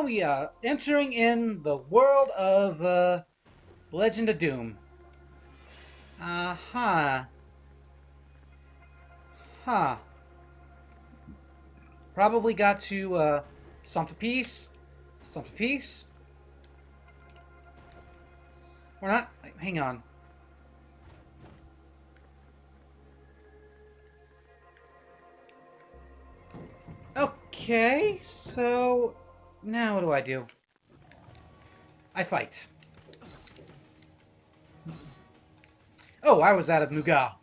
we entering in the world of Legend of Doom. Uh-huh. Huh. Probably got to stomp a piece. Stomp a piece. Or not. Hang on. Okay, so now what do I do? I fight. Oh, I was out of Muga.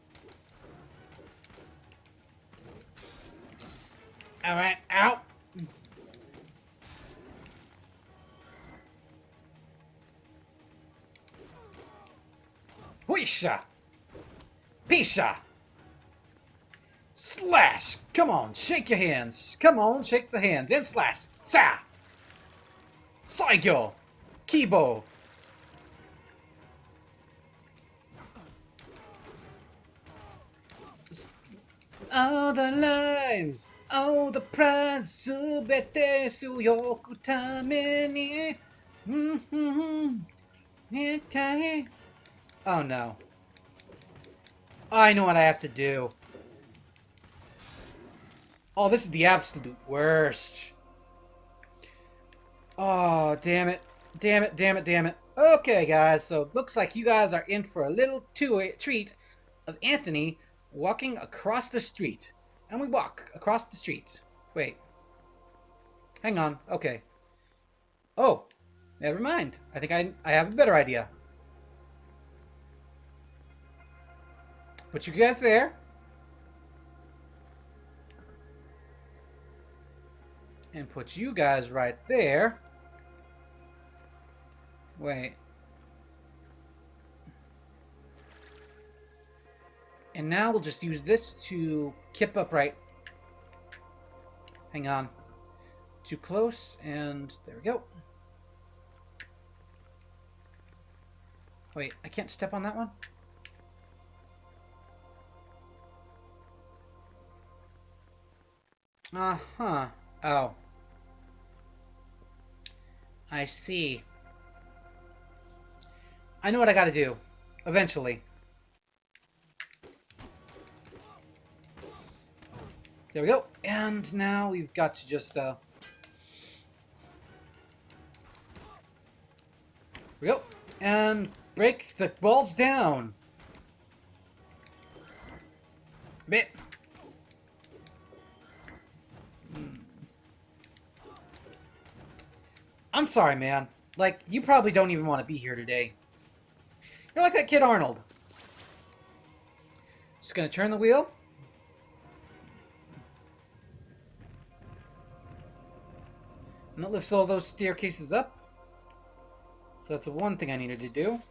Alright, out. Huisha! Pisha! Slash! Come on, shake your hands. Come on, shake the hands. And slash! Sa! Saigyo! Kibo! All the lives! All the pride! すべて強くために Oh no. I know what I have to do. Oh, this is the absolute worst. Oh, damn it. Damn it, damn it, damn it. Okay, guys, so it looks like you guys are in for a little treat of Anthony walking across the street. And we walk across the street. Wait. Hang on. Okay. Oh, never mind. I think I have a better idea. Put you guys there. And put you guys right there. Wait. And now we'll just use this to kip upright. Hang on. Too close, and there we go. Wait, I can't step on that one? Uh-huh. Oh. I see. I know what I gotta do. Eventually. There we go. And now we've got to just, Here we go. And break the balls down. Bit. I'm sorry, man. Like, you probably don't even want to be here today. You're like that kid Arnold. Just gonna turn the wheel. And that lifts all those staircases up. So that's the one thing I needed to do.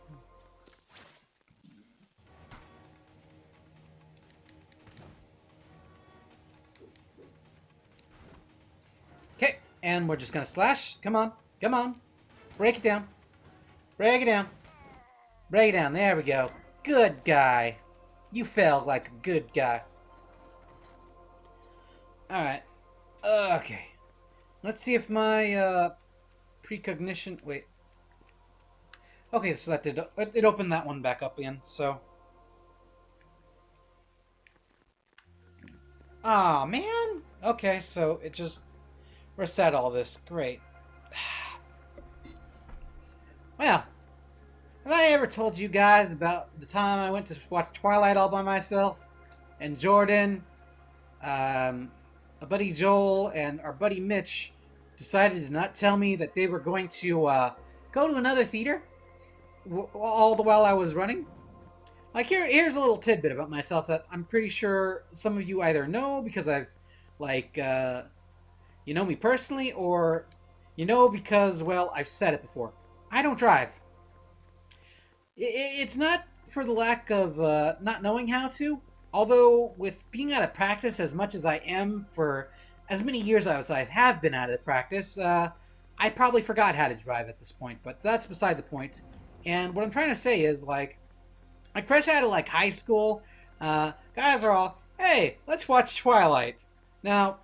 Okay, and we're just gonna slash. Come on, come on. Break it down. Break it down. Break it down. There we go. Good guy. You fell like a good guy. Alright. Okay. Let's see if my precognition... Wait. Okay, so that did... It opened that one back up again, so... Aw, man! Okay, so it just reset all this. Great. Well, have I ever told you guys about the time I went to watch Twilight all by myself? And Jordan, a buddy Joel, and our buddy Mitch decided to not tell me that they were going to go to another theater all the while I was running. Like, here's a little tidbit about myself that I'm pretty sure some of you either know because I've, like, you know me personally, or you know because, well, I've said it before. I don't drive. It's not for the lack of not knowing how to, although with being out of practice as much as I am for as many years as I have been out of practice, I probably forgot how to drive at this point, but that's beside the point. And what I'm trying to say is, like fresh out of, like, high school, guys are all, hey, let's watch Twilight. Now,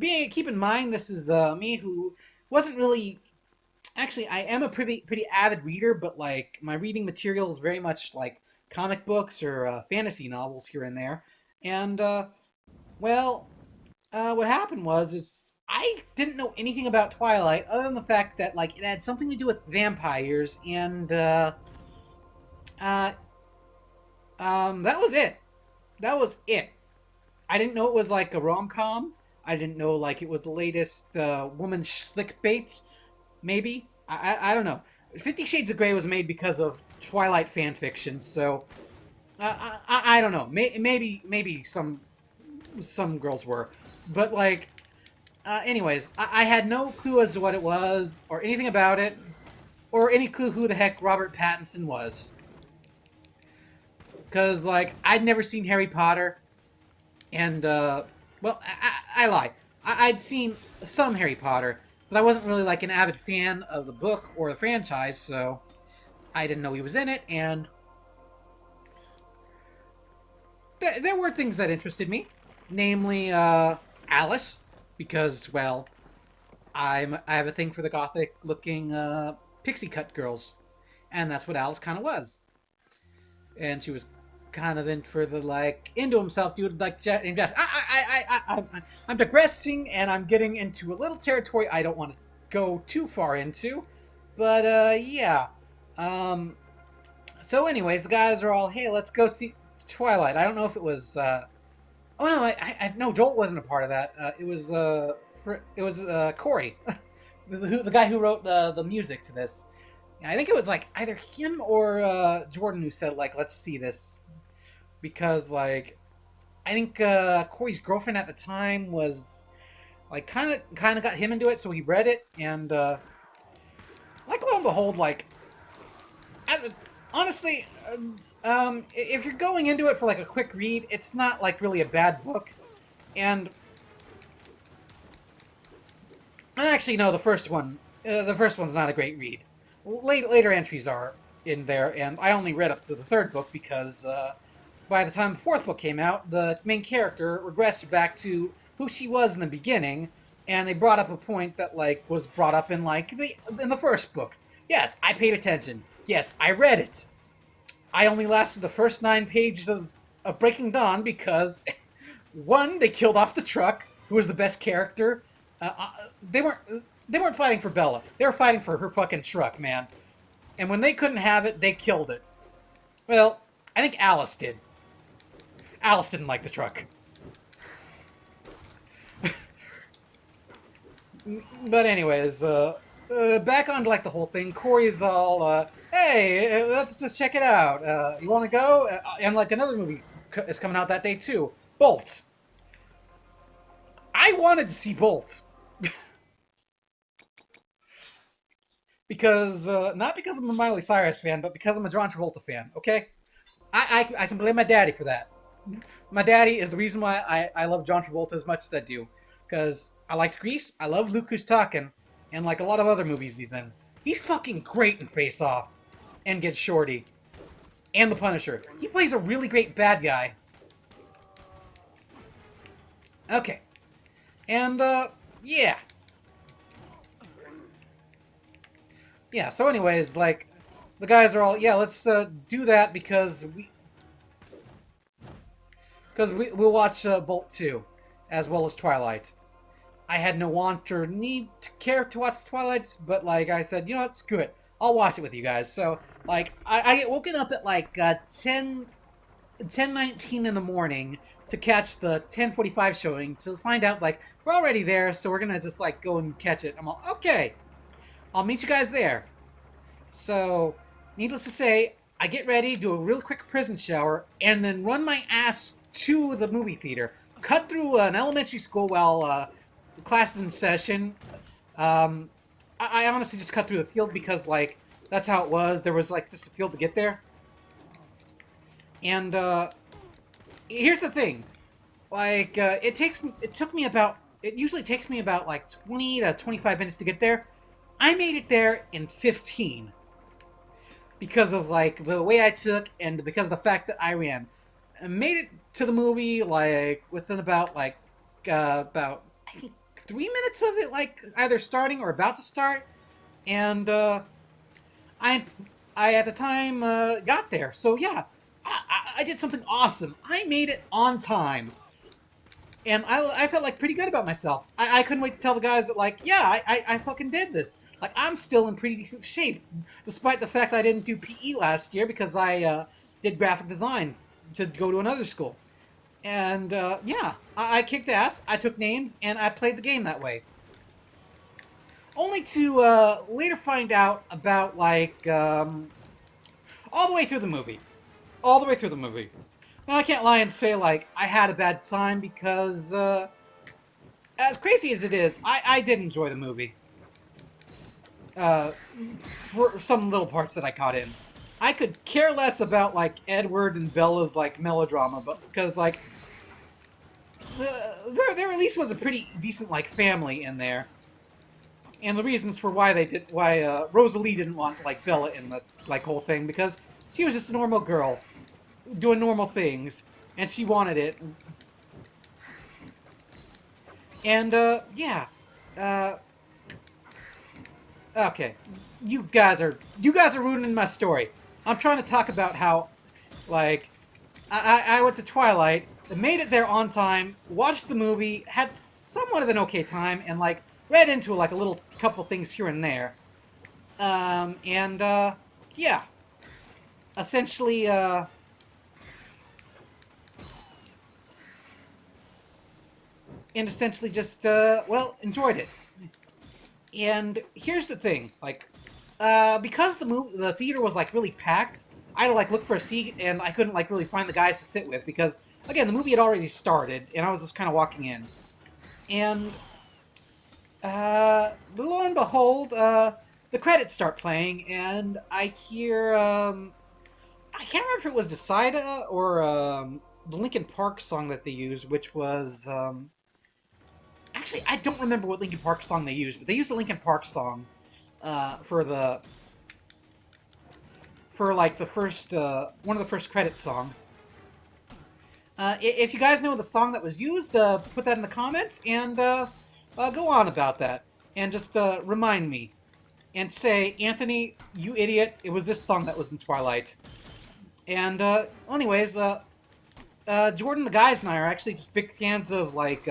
keep in mind, this is me who wasn't really. Actually, I am a pretty avid reader, but like my reading material is very much like comic books or fantasy novels here and there. And well, what happened was is I didn't know anything about Twilight other than the fact that like it had something to do with vampires, and uh, that was it. That was it. I didn't know it was like a rom com. I didn't know like it was the latest woman slick bait. Maybe I don't know. 50 Shades of Grey was made because of Twilight fan fiction, so I don't know. Maybe some girls were, but like anyways, I had no clue as to what it was or anything about it, or any clue who the heck Robert Pattinson was. Because like I'd never seen Harry Potter, and well, I lie. I'd seen some Harry Potter, but I wasn't really like an avid fan of the book or the franchise, so I didn't know he was in it, and there were things that interested me, namely Alice, because well, I have a thing for the gothic looking pixie cut girls, and that's what Alice kind of was, and she was kind of in for the like into himself dude like Jet and Jess. I'm digressing and I'm getting into a little territory I don't want to go too far into, but yeah. So anyways, the guys are all, hey, let's go see Twilight. I don't know if it was oh no, I no, Joel wasn't a part of that. It was Corey, the guy who wrote the music to this. I think it was like either him or Jordan who said like, let's see this, because like I think Corey's girlfriend at the time was like kind of got him into it, so he read it, and like lo and behold, like honestly, if you're going into it for like a quick read, it's not like really a bad book, and actually no, the first one's not a great read. Later entries are in there, and I only read up to the third book because by the time the fourth book came out, the main character regressed back to who she was in the beginning, and they brought up a point that like was brought up in like in the first book. Yes, I paid attention. Yes, I read it. I only lasted the first 9 pages of Breaking Dawn because one, they killed off the truck, who was the best character. They weren't fighting for Bella. They were fighting for her fucking truck, man. And when they couldn't have it, they killed it. Well, I think Alice did. Alice didn't like the truck. But anyways, back on to like the whole thing. Corey's all, hey, let's just check it out. You want to go? And like another movie is coming out that day too. Bolt. I wanted to see Bolt. Because not because I'm a Miley Cyrus fan, but because I'm a John Travolta fan. Okay, I can blame my daddy for that. My daddy is the reason why I love John Travolta as much as I do. Because I liked Grease, I love Luke Who's Talking, and like a lot of other movies he's in. He's fucking great in Face Off, and Get Shorty, and The Punisher. He plays a really great bad guy. Okay, and yeah. Yeah, so anyways, like, the guys are all, yeah, let's do that because we'll watch Bolt 2, as well as Twilight. I had no want or need to care to watch Twilight, but like I said, you know what, screw it. I'll watch it with you guys. So, like, I get woken up at like 10:19 in the morning to catch the 10:45 showing to find out, like, we're already there, so we're gonna just, like, go and catch it. I'm all, okay. I'll meet you guys there. So, needless to say, I get ready, do a real quick prison shower, and then run my ass to the movie theater. Cut through an elementary school while class is in session. I honestly just cut through the field because, like, that's how it was. There was, like, just a field to get there. And, here's the thing. Like, it usually takes me about, like, 20 to 25 minutes to get there. I made it there in 15 because of like the way I took and because of the fact that I ran. I made it to the movie like within about I think 3 minutes of it, like either starting or about to start, and I I at the time got there. So yeah, I did something awesome. I made it on time, and I felt like pretty good about myself. I couldn't wait to tell the guys that like, yeah, I fucking did this. Like I'm still in pretty decent shape, despite the fact that I didn't do PE last year because I did graphic design to go to another school. And yeah, I kicked ass. I took names, and I played the game that way. Only to later find out about like all the way through the movie, all the way through the movie. Now I can't lie and say like I had a bad time because as crazy as it is, I did enjoy the movie. Uh, for some little parts that I caught in. I could care less about like Edward and Bella's like melodrama, but because like there at least was a pretty decent like family in there, and the reasons for why Rosalie didn't want like Bella in the like whole thing because she was just a normal girl doing normal things, and she wanted it. And yeah, uh, okay, you guys are ruining my story. I'm trying to talk about how, like, I went to Twilight, made it there on time, watched the movie, had somewhat of an okay time, and like read into like a little couple things here and there. And yeah, essentially, just well, enjoyed it. And here's the thing, like, because the theater was like really packed, I had to like look for a seat, and I couldn't like really find the guys to sit with because again the movie had already started, and I was just kind of walking in, and lo and behold, the credits start playing, and I hear I can't remember if it was Decida or the Linkin Park song that they used, which was actually I don't remember what Linkin Park song they used, but they used the Linkin Park song for like the first one of the first credit songs. If you guys know the song that was used, put that in the comments and go on about that, and just remind me and say, Anthony, you idiot! It was this song that was in Twilight. And anyways, Jordan, the guys, and I are actually just big fans of like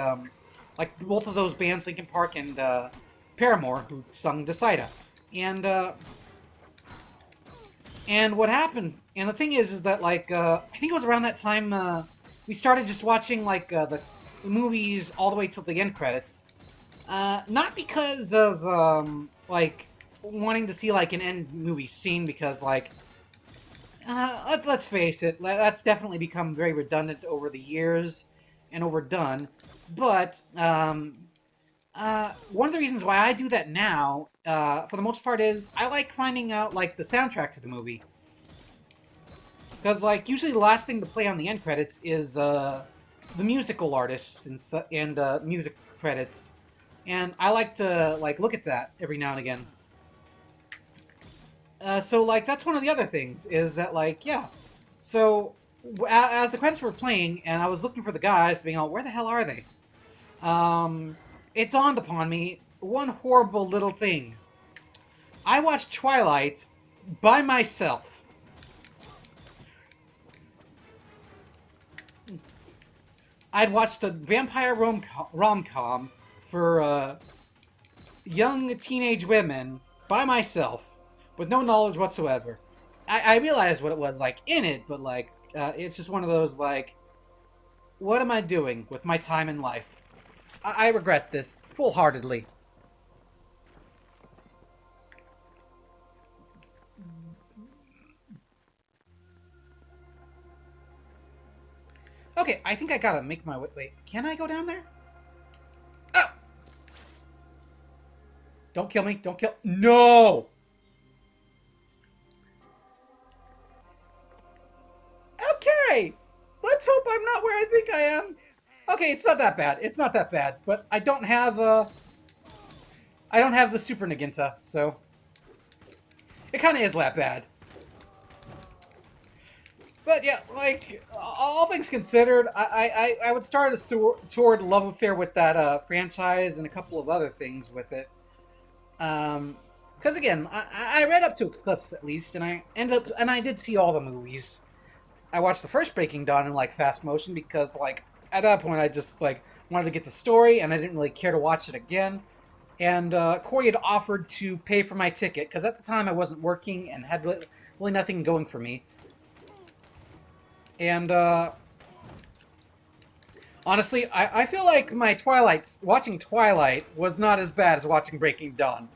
both of those bands, Linkin Park and Paramore, who sung Decida. And what happened, and the thing is that like I think it was around that time we started just watching like the movies all the way till the end credits. Not because of like wanting to see like an end movie scene, because like let's face it, that's definitely become very redundant over the years and overdone. But one of the reasons why I do that now, for the most part, is I like finding out like the soundtrack to the movie, because like usually the last thing to play on the end credits is the musical artists and music credits, and I like to like look at that every now and again. So like that's one of the other things is that like yeah, so as the credits were playing and I was looking for the guys, being all, where the hell are they? It dawned upon me one horrible little thing. I watched Twilight by myself. I'd watched a vampire rom-com for young teenage women by myself, with no knowledge whatsoever. I realized what it was like in it, but like it's just one of those like, what am I doing with my time in life? I regret this full-heartedly. Okay, I think I gotta make my way. Wait, can I go down there? Oh! Don't kill me. Don't kill. No! Okay! Let's hope I'm not where I think I am. Okay, it's not that bad. It's not that bad. But I don't have the Super Naginta, so it kind of is that bad. But yeah, like all things considered, I would start a toward love affair with that franchise and a couple of other things with it. Because again, I read up to Eclipse at least, and I did see all the movies. I watched the first Breaking Dawn in like fast motion because like at that point I just like wanted to get the story and I didn't really care to watch it again. And Corey had offered to pay for my ticket because at the time I wasn't working and had really nothing going for me. And honestly, I feel like my watching Twilight was not as bad as watching Breaking Dawn,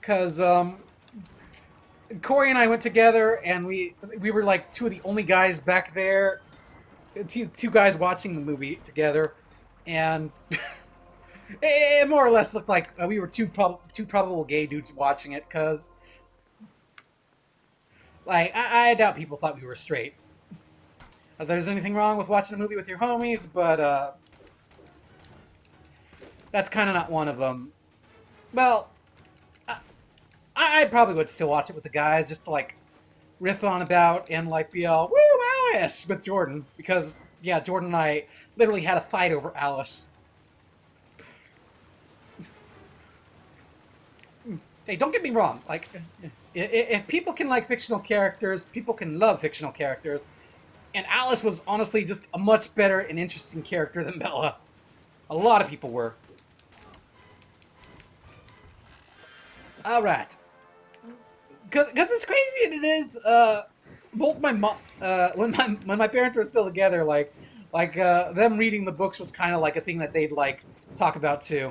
because Corey and I went together and we were like two of the only guys back there, two guys watching the movie together, and it more or less looked like we were two probable gay dudes watching it, because like I doubt people thought we were straight. There's anything wrong with watching a movie with your homies, but that's kind of not one of them. Well, I probably would still watch it with the guys just to like riff on about and like be all woo Alice with Jordan, because yeah, Jordan and I literally had a fight over Alice. Hey, don't get me wrong. Like, if people can like fictional characters, people can love fictional characters, and Alice was honestly just a much better and interesting character than Bella. A lot of people were. All right, because it's crazy and it is. Both my mom, when my parents were still together, them reading the books was kind of like a thing that they'd like talk about too.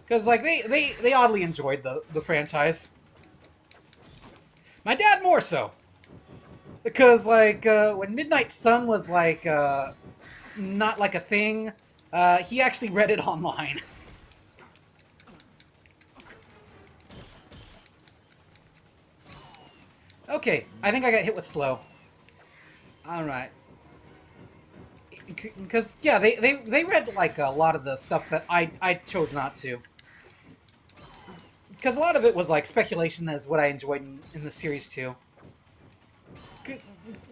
Because like they oddly enjoyed the franchise. My dad more so. Because like when Midnight Sun was like not like a thing, he actually read it online. Okay, I think I got hit with slow. All right. Because yeah, they read like a lot of the stuff that I chose not to. Because a lot of it was like speculation, as what I enjoyed in the series too.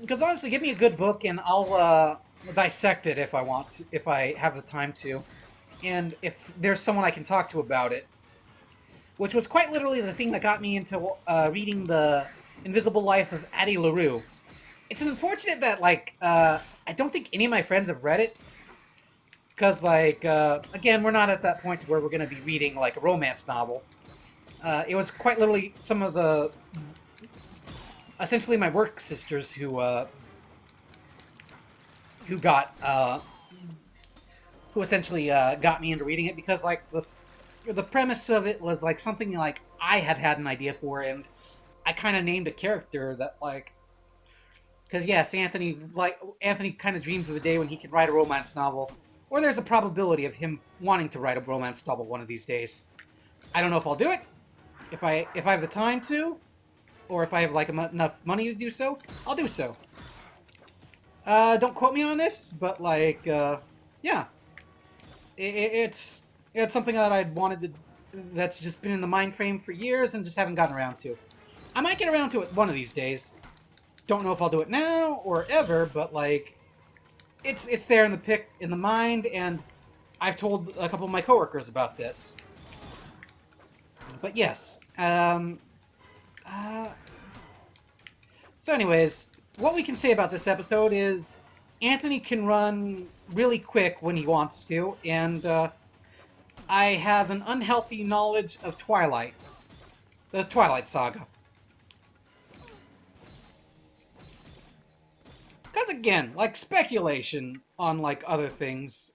Because honestly, give me a good book and I'll dissect it if I want to, if I have the time to, and if there's someone I can talk to about it. Which was quite literally the thing that got me into reading the Invisible Life of Addie LaRue. It's unfortunate that like I don't think any of my friends have read it, because like again, we're not at that point where we're going to be reading like a romance novel. It was quite literally some of the essentially my work sisters who got who essentially got me into reading it, because like the premise of it was like something like I had an idea for, and I kind of named a character that like, because yes, Anthony kind of dreams of the day when he can write a romance novel, or there's a probability of him wanting to write a romance novel one of these days. I don't know if I'll do it. If I have the time to, or if I have like enough money to do so, I'll do so. Don't quote me on this, but like, yeah, it's something that I'd wanted to, that's just been in the mind frame for years and just haven't gotten around to. I might get around to it one of these days. Don't know if I'll do it now or ever, but like, it's there in the mind, and I've told a couple of my coworkers about this. But yes, so anyways, what we can say about this episode is Anthony can run really quick when he wants to, and I have an unhealthy knowledge of Twilight, the Twilight Saga. Because again, like speculation on like other things,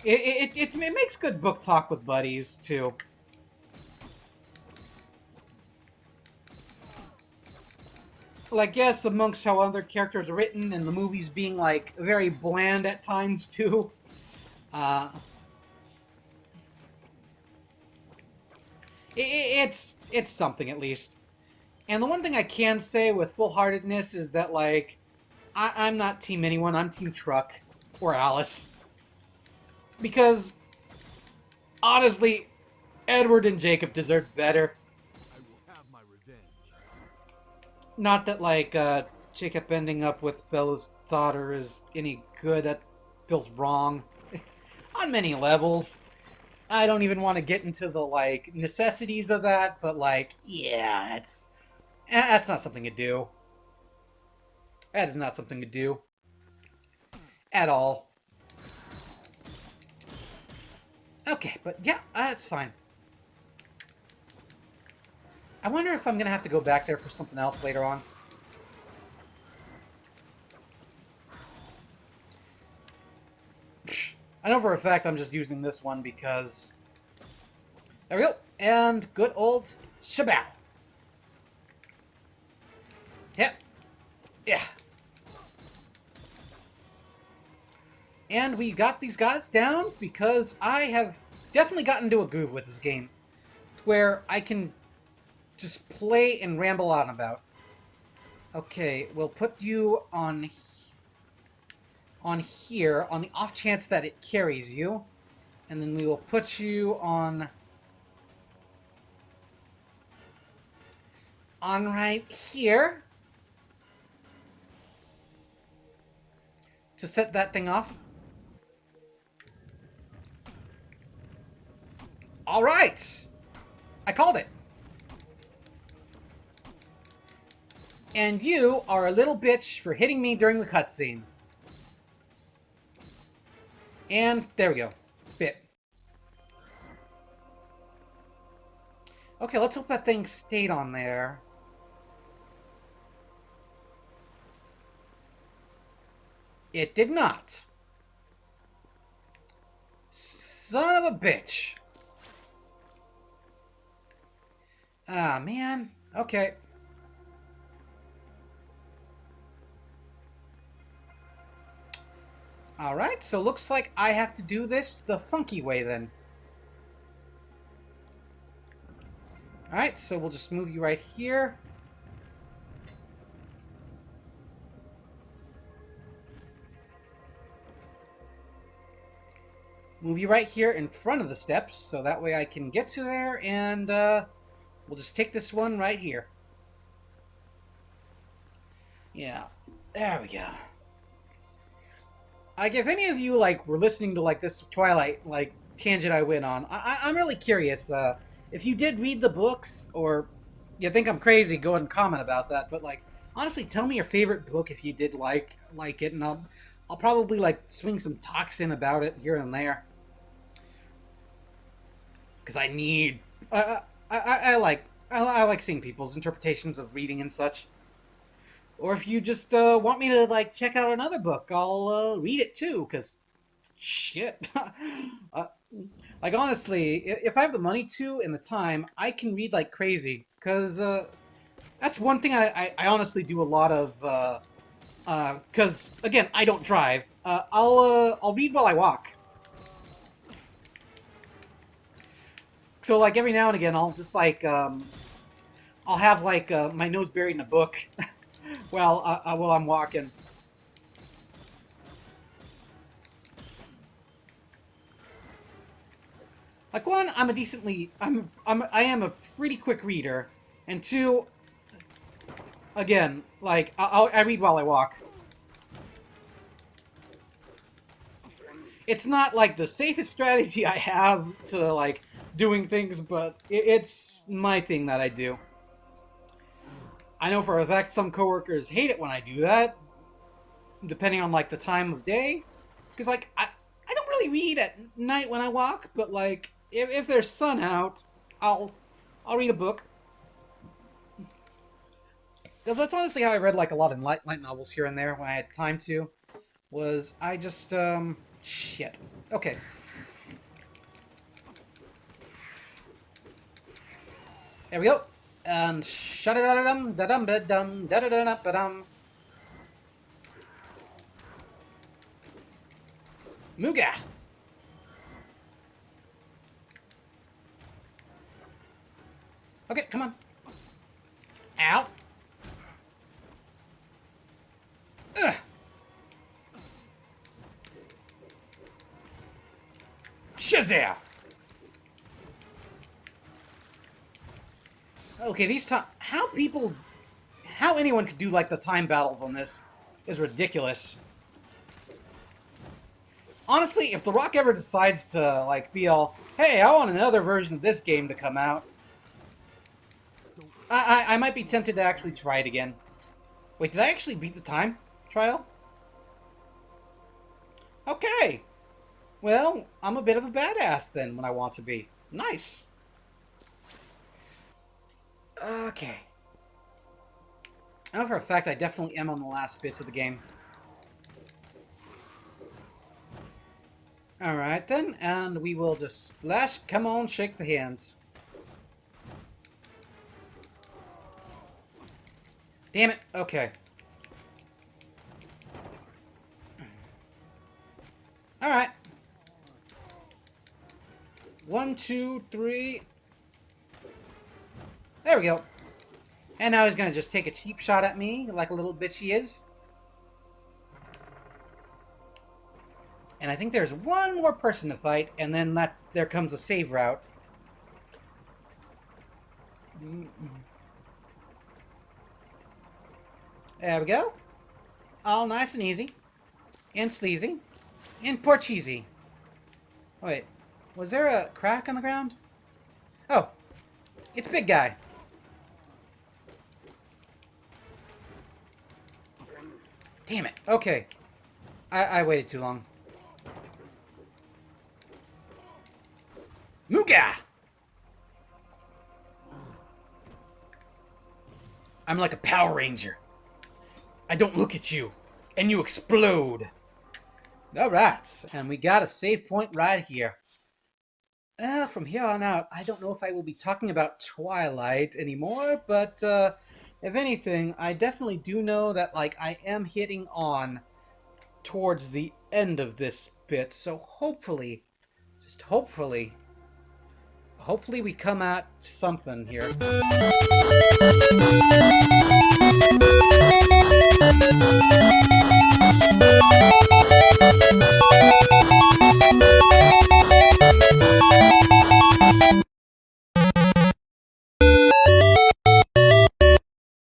it makes good book talk with buddies too. Like, yes, amongst how other characters are written and the movies being like very bland at times too. Uh, it's something at least. And the one thing I can say with full-heartedness is that like I'm not team anyone. I'm team Truck or Alice, because honestly, Edward and Jacob deserved better. I will have my revenge. Not that like Jacob ending up with Bella's daughter is any good. That feels wrong. On many levels. I don't even want to get into the, like, necessities of that, but, like, yeah, that's not something to do. That is not something to do. At all. Okay, but yeah, that's fine. I wonder if I'm going to have to go back there for something else later on. I know for a fact I'm just using this one because... There we go. And good old Shabao. Yep. Yeah. And we got these guys down because I have definitely gotten into a groove with this game where I can just play and ramble on about. Okay, we'll put you on here on the off chance that it carries you, and then we will put you on right here to set that thing off. All right, I called it. And you are a little bitch for hitting me during the cutscene. And there we go. Bit. Okay, let's hope that thing stayed on there. It did not. Son of a bitch. Ah, man. Okay. Alright, so looks like I have to do this the funky way then. Alright, so we'll just move you right here. Move you right here in front of the steps, so that way I can get to there, and we'll just take this one right here. Yeah, there we go. Like, if any of you, like, were listening to, like, this Twilight, like, tangent I went on, I'm really curious, if you did read the books, or you think I'm crazy, go ahead and comment about that, but, like, honestly, tell me your favorite book if you did like it, and I'll probably, like, swing some talks in about it here and there. Because I need... I like seeing people's interpretations of reading and such. Or if you just want me to, like, check out another book, I'll read it too, because shit. Like, honestly, if I have the money to and the time, I can read like crazy, because that's one thing I honestly do a lot of, because, again, I don't drive. I'll read while I walk. So, like, every now and again, I'll just, like, I'll have, like, my nose buried in a book while I'm walking. Like, one, I am a pretty quick reader, and two, again, like, I read while I walk. It's not, like, the safest strategy I have to, like, doing things, but it's my thing that I do. I know for a fact some coworkers hate it when I do that, depending on, like, the time of day. Because, like, I don't really read at night when I walk, but, like, if there's sun out, I'll read a book. Because that's honestly how I read, like, a lot of light novels here and there when I had time to. Was I just, shit. Okay. There we go. And shut it out of them, da dum ba dum, da da da da ba dum. Muga. Okay, come on. Ow. Ugh. Shazam! Okay, these how people how anyone could do, like, the time battles on this is ridiculous. Honestly, if The Rock ever decides to, like, be all, hey, I want another version of this game to come out, I might be tempted to actually try it again. Wait, did I actually beat the time trial? Okay. Well, I'm a bit of a badass then when I want to be. Nice. Okay. I know for a fact I definitely am on the last bits of the game. Alright then, and we will just come on, shake the hands. Damn it, okay. Alright. 1, 2, 3. There we go. And now he's gonna just take a cheap shot at me, like a little bitch he is. And I think there's one more person to fight, and then there comes a save route. There we go. All nice and easy. And sleazy. And porcheesy. Wait, was there a crack on the ground? Oh, it's Big Guy. Damn it. Okay. I waited too long. Mooga! I'm like a Power Ranger. I don't look at you, and you explode. Alright, and we got a save point right here. From here on out, I don't know if I will be talking about Twilight anymore, but if anything, I definitely do know that, like, I am hitting on towards the end of this bit, so hopefully, just hopefully we come out something here.